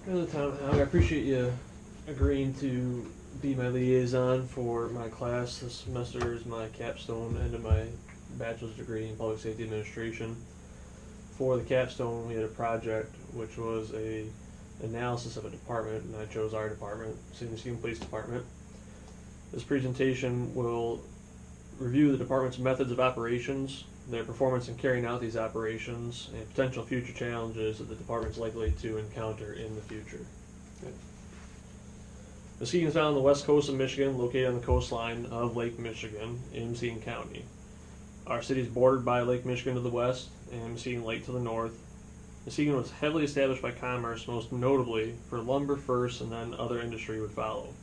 Hello, Tom. I appreciate you agreeing to be my liaison for my class this semester is my capstone and my bachelor's degree in public safety administration. For the capstone, we had a project which was a analysis of a department, and I chose our department, City of Muskegon Police Department. This presentation will review the department's methods of operations, their performance in carrying out these operations, and potential future challenges that the department is likely to encounter in the future. Muskegon is found on the west coast of Michigan, located on the coastline of Lake Michigan in Muskegon County. Our city is bordered by Lake Michigan to the west and Muskegon Lake to the north. Muskegon was heavily established by commerce, most notably for lumber first, and then other industry would follow.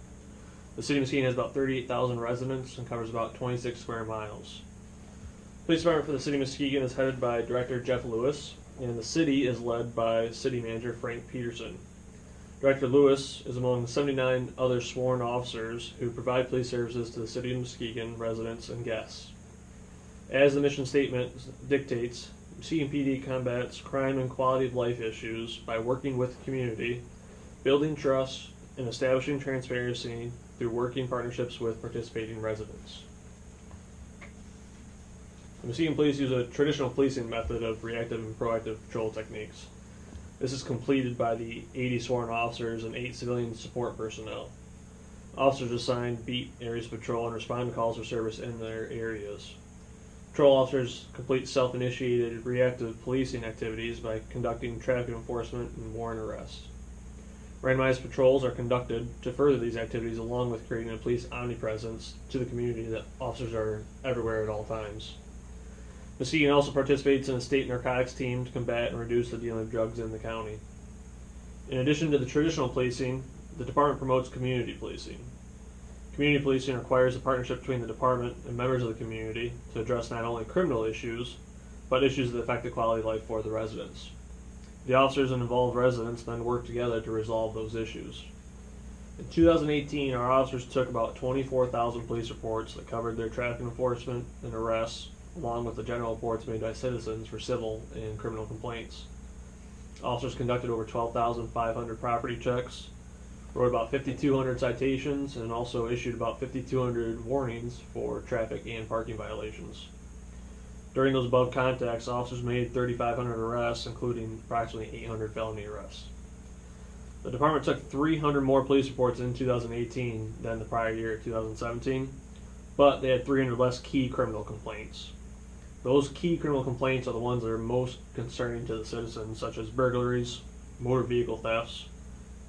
The city of Muskegon has about 38,000 residents and covers about 26 square miles. The police department for the city of Muskegon is headed by Director Jeff Lewis, and the city is led by City Manager Frank Peterson. Director Lewis is among 79 other sworn officers who provide police services to the city of Muskegon residents and guests. As the mission statement dictates, Muskegon PD combats crime and quality of life issues by working with the community, building trust, and establishing transparency through working partnerships with participating residents. The Muskegon Police use a traditional policing method of reactive and proactive patrol techniques. This is completed by the 80 sworn officers and 8 civilian support personnel. Officers assigned beat areas of patrol and respond to calls for service in their areas. Patrol officers complete self-initiated reactive policing activities by conducting traffic enforcement and warrant arrests. Randomized patrols are conducted to further these activities, along with creating a police omnipresence to the community that officers are everywhere at all times. Muskegon also participates in a state narcotics team to combat and reduce the dealing of drugs in the county. In addition to the traditional policing, the department promotes community policing. Community policing requires a partnership between the department and members of the community to address not only criminal issues, but issues that affect the quality of life for the residents. The officers and involved residents then work together to resolve those issues. In 2018, our officers took about 24,000 police reports that covered their traffic enforcement and arrests, along with the general reports made by citizens for civil and criminal complaints. Officers conducted over 12,500 property checks, wrote about 5,200 citations, and also issued about 5,200 warnings for traffic and parking violations. During those above contacts, officers made 3,500 arrests, including approximately 800 felony arrests. The department took 300 more police reports in 2018 than the prior year, 2017, but they had 300 less key criminal complaints. Those key criminal complaints are the ones that are most concerning to the citizens, such as burglaries, motor vehicle thefts,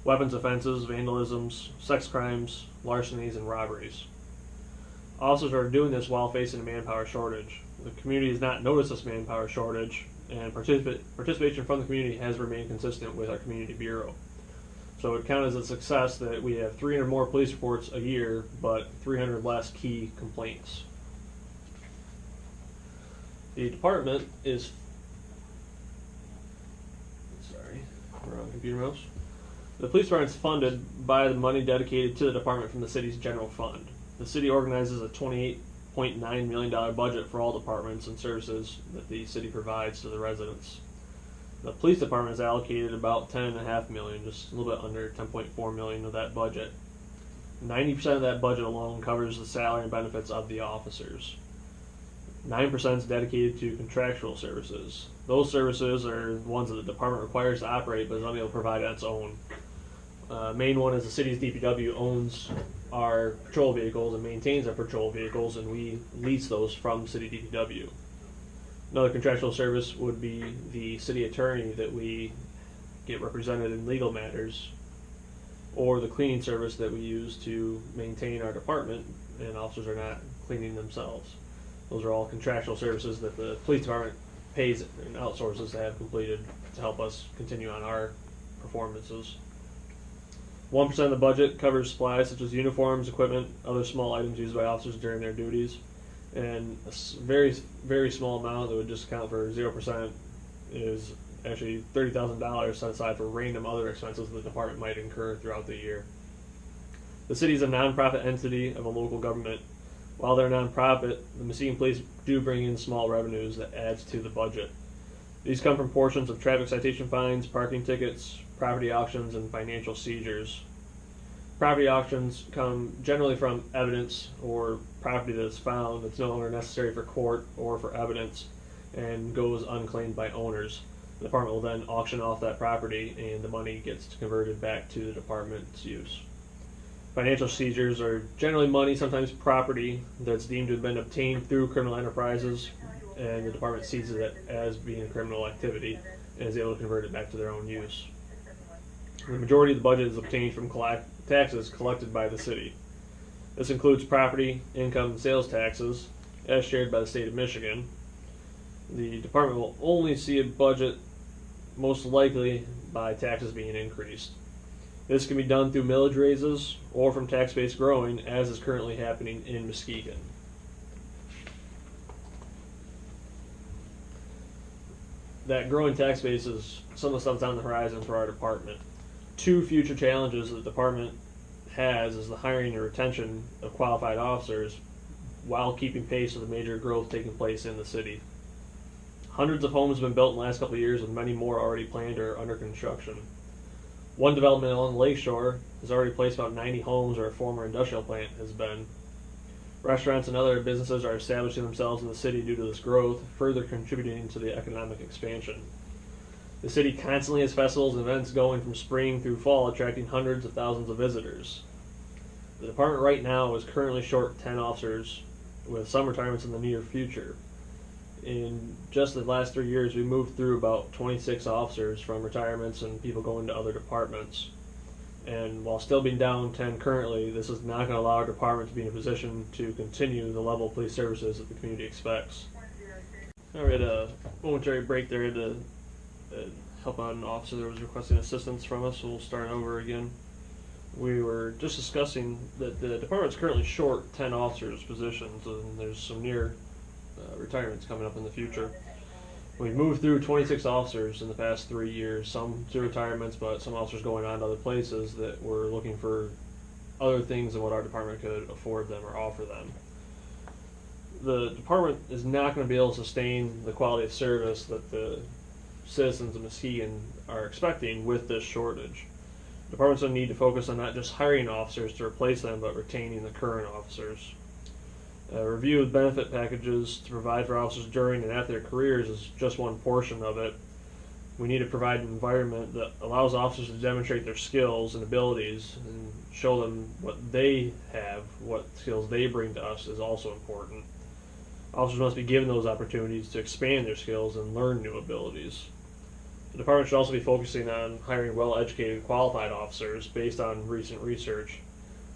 weapons offenses, vandalisms, sex crimes, larcenies, and robberies. Officers are doing this while facing a manpower shortage. The community has not noticed this manpower shortage, and participation from the community has remained consistent with our community bureau. So it counts as a success that we have 300 more police reports a year, but 300 less key complaints. The department is, wrong computer mouse. The police department is funded by the money dedicated to the department from the city's general fund. The city organizes a $28.9 million budget for all departments and services that the city provides to the residents. The police department is allocated about $10.5 million, just a little bit under $10.4 million of that budget. 90% of that budget alone covers the salary and benefits of the officers. 9% is dedicated to contractual services. Those services are the ones that the department requires to operate but is unable to provide on its own. Main one is the city's DPW owns our patrol vehicles and maintains our patrol vehicles, and we lease those from city DPW. Another contractual service would be the city attorney that we get represented in legal matters, or the cleaning service that we use to maintain our department, and officers are not cleaning themselves. Those are all contractual services that the police department pays and outsources to have completed to help us continue on our performances. 1% of the budget covers supplies such as uniforms, equipment, other small items used by officers during their duties. And a very, very small amount that would just account for 0% is actually $30,000 set aside for random other expenses the department might incur throughout the year. The city is a nonprofit entity of a local government. While they're a nonprofit, the Muskegon Police do bring in small revenues that adds to the budget. These come from portions of traffic citation fines, parking tickets, property auctions, and financial seizures. Property auctions come generally from evidence or property that is found that's no longer necessary for court or for evidence and goes unclaimed by owners. The department will then auction off that property and the money gets converted back to the department's use. Financial seizures are generally money, sometimes property, that's deemed to have been obtained through criminal enterprises, and the department seizes it as being a criminal activity and is able to convert it back to their own use. The majority of the budget is obtained from taxes collected by the city. This includes property, income, and sales taxes, as shared by the state of Michigan. The department will only see a budget most likely by taxes being increased. This can be done through millage raises or from tax base growing, as is currently happening in Muskegon. That growing tax base is some of the stuff that's on the horizon for our department. Two future challenges that the department has is the hiring and retention of qualified officers while keeping pace with the major growth taking place in the city. Hundreds of homes have been built in the last couple of years, with many more already planned or under construction. One development along the lakeshore has already placed about 90 homes where a former industrial plant has been. Restaurants and other businesses are establishing themselves in the city due to this growth, further contributing to the economic expansion. The city constantly has festivals and events going from spring through fall, attracting hundreds of thousands of visitors. The department right now is currently short 10 officers, with some retirements in the near future. In just the last 3 years, we moved through about 26 officers from retirements and people going to other departments. And while still being down 10 currently, this is not going to allow our department to be in a position to continue the level of police services that the community expects. Now we had a momentary break there to help out an officer that was requesting assistance from us, so we'll start over again. We were just discussing that the department's currently short 10 officers positions, and there's some near retirements coming up in the future. We moved through 26 officers in the past 3 years, some to retirements, but some officers going on to other places that were looking for other things than what our department could afford them or offer them. The department is not going to be able to sustain the quality of service that the citizens of Muskegon are expecting with this shortage. The department's going to need to focus on not just hiring officers to replace them, but retaining the current officers. A review of benefit packages to provide for officers during and after their careers is just one portion of it. We need to provide an environment that allows officers to demonstrate their skills and abilities and show them what they have, what skills they bring to us is also important. Officers must be given those opportunities to expand their skills and learn new abilities. The department should also be focusing on hiring well-educated, qualified officers based on recent research.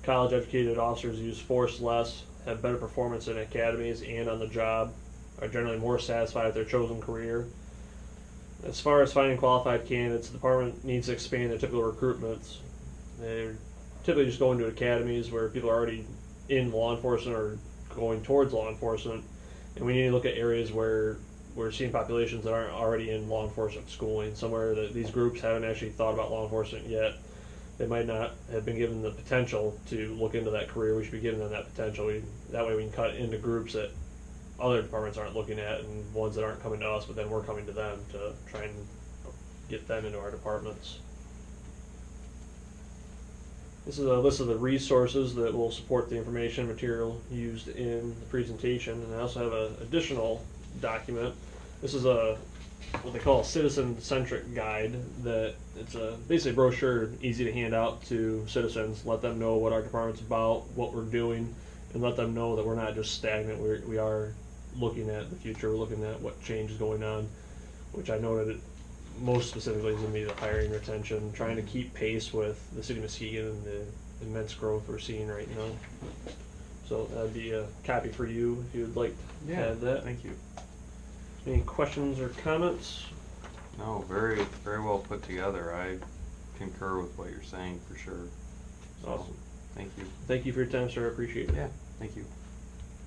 College-educated officers use force less, have better performance in academies and on the job, are generally more satisfied with their chosen career. As far as finding qualified candidates, the department needs to expand their typical recruitments. They're typically just going to academies where people are already in law enforcement or going towards law enforcement, and we need to look at areas where we're seeing populations that aren't already in law enforcement schooling, somewhere that these groups haven't actually thought about law enforcement yet. They might not have been given the potential to look into that career. We should be giving them that potential. That way we can cut into groups that other departments aren't looking at and ones that aren't coming to us, but then we're coming to them to try and get them into our departments. This is a list of the resources that will support the information material used in the presentation, and I also have an additional document. This is what they call a citizen-centric guide. That it's basically a brochure, easy to hand out to citizens, let them know what our department's about, what we're doing, and let them know that we're not just stagnant. We are looking at the future. We're looking at what change is going on, which I noted most specifically is going to be the hiring, retention, trying to keep pace with the city of Muskegon and the immense growth we're seeing right now. So that'd be a copy for you if you would like to have that. Thank you. Any questions or comments? No, very, very well put together. I concur with what you're saying for sure. So, Awesome. thank you. Thank you for your time, sir. I appreciate it. Yeah, thank you.